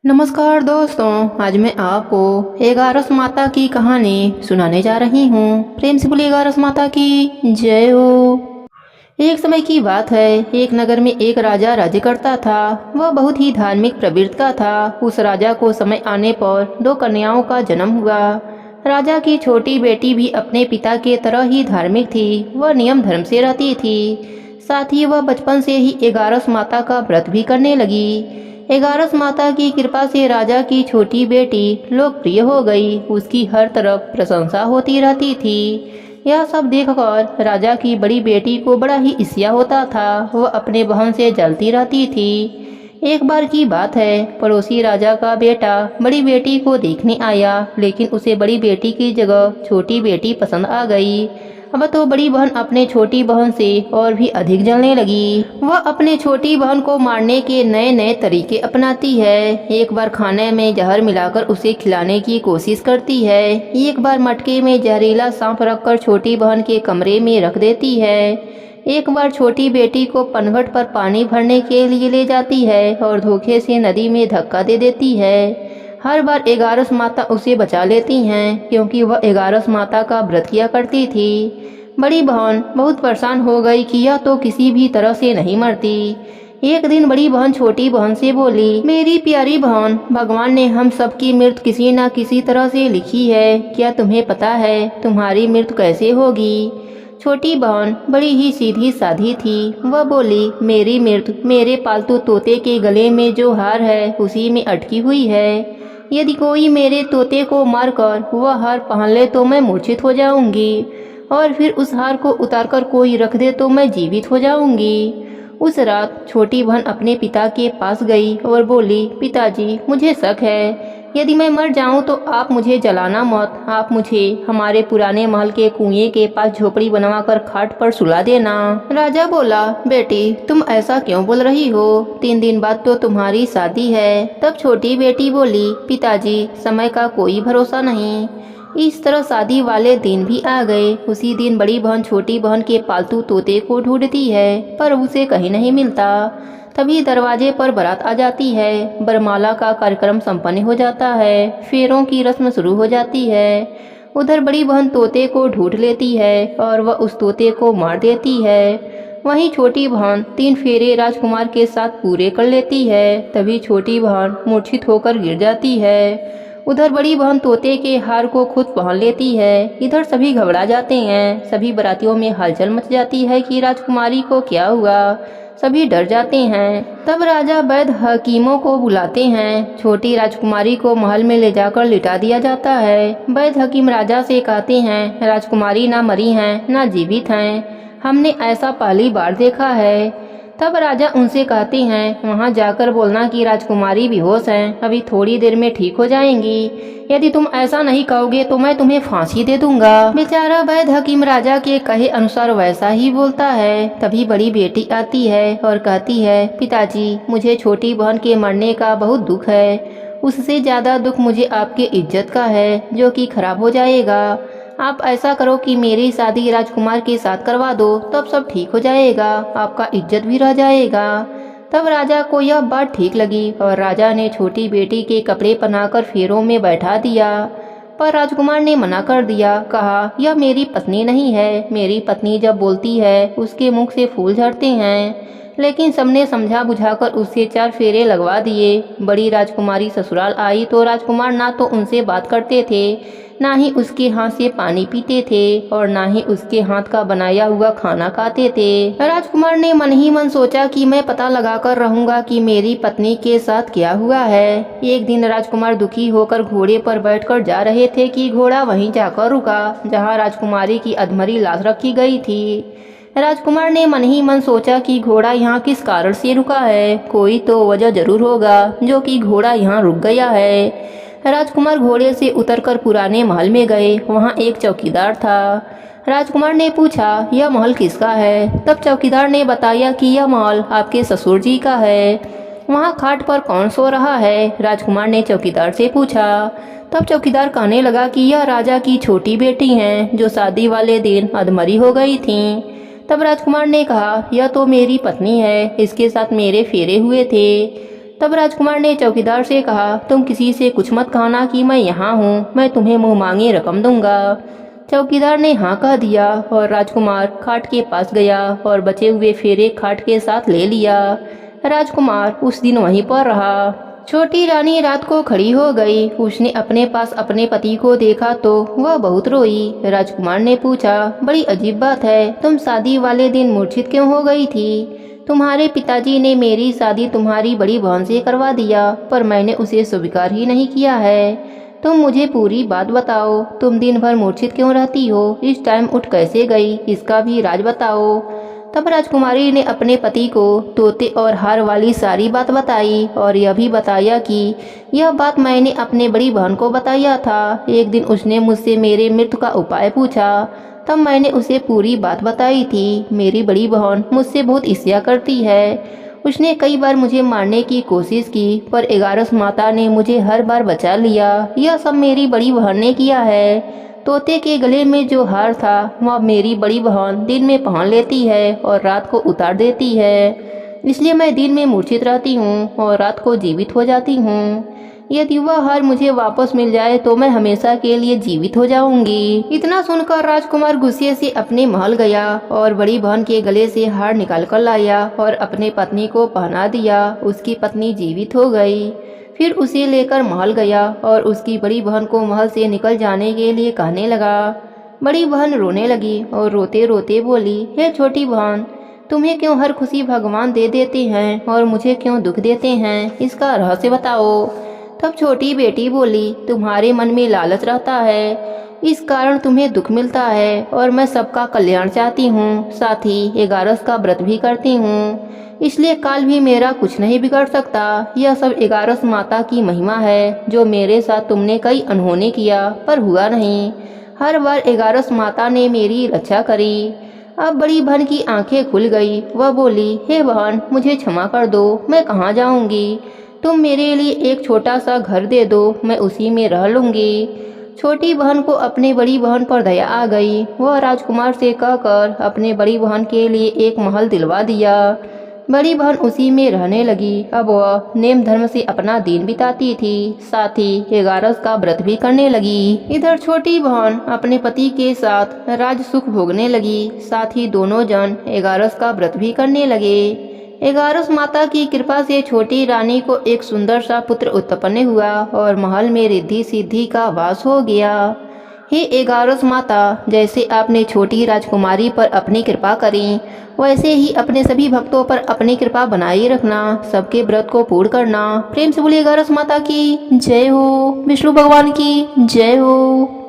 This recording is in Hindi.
नमस्कार दोस्तों, आज मैं आपको एगारस माता की कहानी सुनाने जा रही हूँ। प्रेम से बोलिए एगारस माता की जय हो। एक समय की बात है, एक नगर में एक राजा राज्य करता था। वह बहुत ही धार्मिक प्रवृत्ति का था। उस राजा को समय आने पर दो कन्याओं का जन्म हुआ। राजा की छोटी बेटी भी अपने पिता के तरह ही धार्मिक थी। वह नियम धर्म से रहती थी। साथ ही वह बचपन से ही एगारस माता का व्रत भी करने लगी। एगारस माता की कृपा से राजा की छोटी बेटी लोकप्रिय हो गई। उसकी हर तरफ प्रशंसा होती रहती थी। यह सब देखकर राजा की बड़ी बेटी को बड़ा ही ईर्ष्या होता था। वह अपने बहन से जलती रहती थी। एक बार की बात है, पड़ोसी राजा का बेटा बड़ी बेटी को देखने आया, लेकिन उसे बड़ी बेटी की जगह छोटी बेटी पसंद आ गई। अब तो बड़ी बहन अपने छोटी बहन से और भी अधिक जलने लगी। वह अपने छोटी बहन को मारने के नए नए तरीके अपनाती है। एक बार खाने में जहर मिलाकर उसे खिलाने की कोशिश करती है। एक बार मटके में जहरीला सांप रखकर छोटी बहन के कमरे में रख देती है। एक बार छोटी बेटी को पनघट पर पानी भरने के लिए ले जाती है और धोखे से नदी में धक्का दे देती है। हर बार एगारस माता उसे बचा लेती हैं, क्योंकि वह एगारस माता का व्रत किया करती थी। बड़ी बहन बहुत परेशान हो गई कि यह तो किसी भी तरह से नहीं मरती। एक दिन बड़ी बहन छोटी बहन से बोली, मेरी प्यारी बहन, भगवान ने हम सबकी मृत्यु किसी न किसी तरह से लिखी है। क्या तुम्हें पता है तुम्हारी मृत्यु कैसे होगी? छोटी बहन बड़ी ही सीधी साधी थी। वह बोली, मेरी मृत्यु मेरे पालतू तोते के गले में जो हार है उसी में अटकी हुई है। यदि कोई मेरे तोते को मारकर वह हार पहन ले तो मैं मूर्छित हो जाऊंगी, और फिर उस हार को उतारकर कोई रख दे तो मैं जीवित हो जाऊंगी। उस रात छोटी बहन अपने पिता के पास गई और बोली, पिताजी, मुझे शक है। यदि मैं मर जाऊं तो आप मुझे जलाना मत। आप मुझे हमारे पुराने महल के कुएं के पास झोपड़ी बनवाकर खाट पर सुला देना। राजा बोला, बेटी, तुम ऐसा क्यों बोल रही हो? 3 दिन बाद तो तुम्हारी शादी है। तब छोटी बेटी बोली, पिताजी, समय का कोई भरोसा नहीं। इस तरह शादी वाले दिन भी आ गए। उसी दिन बड़ी बहन छोटी बहन के पालतू तोते को ढूंढती है, पर उसे कहीं नहीं मिलता। तभी दरवाजे पर बारात आ जाती है। बरमाला का कार्यक्रम संपन्न हो जाता है। फेरों की रस्म शुरू हो जाती है। उधर बड़ी बहन तोते को ढूंढ लेती है और वह उस तोते को मार देती है। वहीं छोटी बहन 3 फेरे राजकुमार के साथ पूरे कर लेती है। तभी छोटी बहन मूर्छित होकर गिर जाती है। उधर बड़ी बहन तोते के हार को खुद पहन लेती है। इधर सभी घबरा जाते हैं। सभी बारातियों में हलचल मच जाती है कि राजकुमारी को क्या हुआ। सभी डर जाते हैं। तब राजा वैद्य हकीमों को बुलाते हैं। छोटी राजकुमारी को महल में ले जाकर लिटा दिया जाता है। वैद्य हकीम राजा से कहते हैं, राजकुमारी ना मरी हैं ना जीवित हैं। हमने ऐसा पहली बार देखा है। तब राजा उनसे कहते हैं, वहां जाकर बोलना कि राजकुमारी बेहोश हैं, अभी थोड़ी देर में ठीक हो जाएंगी। यदि तुम ऐसा नहीं कहोगे तो मैं तुम्हें फांसी दे दूंगा। बेचारा वैद्य हकीम राजा के कहे अनुसार वैसा ही बोलता है। तभी बड़ी बेटी आती है और कहती है, पिताजी, मुझे छोटी बहन के मरने का बहुत दुख है। उससे ज्यादा दुख मुझे आपके इज्जत का है, जो कि खराब हो जाएगा। आप ऐसा करो कि मेरी शादी राजकुमार के साथ करवा दो, तब सब ठीक हो जाएगा। आपका इज्जत भी रह जाएगा। तब राजा को यह बात ठीक लगी और राजा ने छोटी बेटी के कपड़े पहनाकर फेरों में बैठा दिया। पर राजकुमार ने मना कर दिया। कहा, यह मेरी पत्नी नहीं है। मेरी पत्नी जब बोलती है उसके मुख से फूल झड़ते हैं। लेकिन सबने समझा बुझाकर उससे 4 फेरे लगवा दिए। बड़ी राजकुमारी ससुराल आई तो राजकुमार ना तो उनसे बात करते थे, ना ही उसके हाथ से पानी पीते थे, और ना ही उसके हाथ का बनाया हुआ खाना खाते थे। राजकुमार ने मन ही मन सोचा कि मैं पता लगाकर रहूंगा कि मेरी पत्नी के साथ क्या हुआ है। एक दिन राजकुमार दुखी होकर घोड़े पर बैठकर जा रहे थे कि घोड़ा वहीं जाकर रुका जहाँ राजकुमारी की अधमरी लाश रखी गई थी। राजकुमार ने मन ही मन सोचा कि घोड़ा यहाँ किस कारण से रुका है। कोई तो वजह जरूर होगा जो कि घोड़ा यहाँ रुक गया है। राजकुमार घोड़े से उतरकर पुराने महल में गए। वहाँ एक चौकीदार था। राजकुमार ने पूछा, यह महल किसका है? तब चौकीदार ने बताया कि यह महल आपके ससुर जी का है। वहाँ खाट पर कौन सो रहा है? राजकुमार ने चौकीदार से पूछा। तब चौकीदार कहने लगा कि यह राजा की छोटी बेटी हैं, जो शादी वाले दिन अधमरी हो गई थीं। तब राजकुमार ने कहा, यह तो मेरी पत्नी है, इसके साथ मेरे फेरे हुए थे। तब राजकुमार ने चौकीदार से कहा, तुम किसी से कुछ मत कहना कि मैं यहाँ हूँ, मैं तुम्हें मुँह मांगी रकम दूंगा। चौकीदार ने हाँ कह दिया और राजकुमार खाट के पास गया और बचे हुए फेरे खाट के साथ ले लिया। राजकुमार उस दिन वहीं पर रहा। छोटी रानी रात को खड़ी हो गई। उसने अपने पास अपने पति को देखा तो वह बहुत रोई। राजकुमार ने पूछा, बड़ी अजीब बात है, तुम शादी वाले दिन मूर्छित क्यों हो गई थी? तुम्हारे पिताजी ने मेरी शादी तुम्हारी बड़ी बहन से करवा दिया, पर मैंने उसे स्वीकार ही नहीं किया है। तुम मुझे पूरी बात बताओ, तुम दिन भर मूर्छित क्यों रहती हो? इस टाइम उठ कैसे गई, इसका भी राज बताओ। तब राजकुमारी ने अपने पति को तोते और हार वाली सारी बात बताई और यह भी बताया कि यह बात मैंने अपने बड़ी बहन को बताया था। एक दिन उसने मुझसे मेरे मृत्यु का उपाय पूछा, तब मैंने उसे पूरी बात बताई थी। मेरी बड़ी बहन मुझसे बहुत ईर्ष्या करती है। उसने कई बार मुझे मारने की कोशिश की, पर 11 माता ने मुझे हर बार बचा लिया। यह सब मेरी बड़ी बहन ने किया है। तोते के गले में जो हार था वह मेरी बड़ी बहन दिन में पहन लेती है और रात को उतार देती है। इसलिए मैं दिन में मूर्छित रहती हूँ और रात को जीवित हो जाती हूँ। यदि वह हार मुझे वापस मिल जाए तो मैं हमेशा के लिए जीवित हो जाऊंगी। इतना सुनकर राजकुमार गुस्से से अपने महल गया और बड़ी बहन के गले से हार निकाल कर लाया और अपने पत्नी को पहना दिया। उसकी पत्नी जीवित हो गई। फिर उसे लेकर महल गया और उसकी बड़ी बहन को महल से निकल जाने के लिए कहने लगा। बड़ी बहन रोने लगी और रोते रोते बोली, हे छोटी बहन, तुम्हें क्यों हर खुशी भगवान दे देते हैं और मुझे क्यों दुख देते हैं? इसका रहस्य बताओ। तब छोटी बेटी बोली, तुम्हारे मन में लालच रहता है, इस कारण तुम्हें दुख मिलता है और मैं सबका कल्याण चाहती हूँ। साथ ही 11 का व्रत भी करती हूँ, इसलिए काल भी मेरा कुछ नहीं बिगड़ सकता। यह सब 11 माता की महिमा है, जो मेरे साथ तुमने कई अनहोनी किया पर हुआ नहीं। हर बार 11 माता ने मेरी रक्षा करी। अब बड़ी बहन की आंखें खुल गई। वह बोली, हे बहन, मुझे क्षमा कर दो, मैं कहाँ जाऊँगी? तुम मेरे लिए एक छोटा सा घर दे दो, मैं उसी में रह लूँगी। छोटी बहन को अपने बड़ी बहन पर दया आ गई। वह राजकुमार से कहकर अपने बड़ी बहन के लिए एक महल दिलवा दिया। बड़ी बहन उसी में रहने लगी। अब वह नेम धर्म से अपना दिन बिताती थी, साथ ही 11 का व्रत भी करने लगी। इधर छोटी बहन अपने पति के साथ राज सुख भोगने लगी। साथ ही दोनों जन 11 का व्रत भी करने लगे। 11 माता की कृपा से छोटी रानी को एक सुंदर सा पुत्र उत्पन्न हुआ और महल में रिद्धि सिद्धि का वास हो गया। हे 11 माता, जैसे आपने छोटी राजकुमारी पर अपनी कृपा करी, वैसे ही अपने सभी भक्तों पर अपनी कृपा बनाए रखना। सबके व्रत को पूर्ण करना। प्रेम से बोलिए 11 माता की जय हो। विष्णु भगवान की जय हो।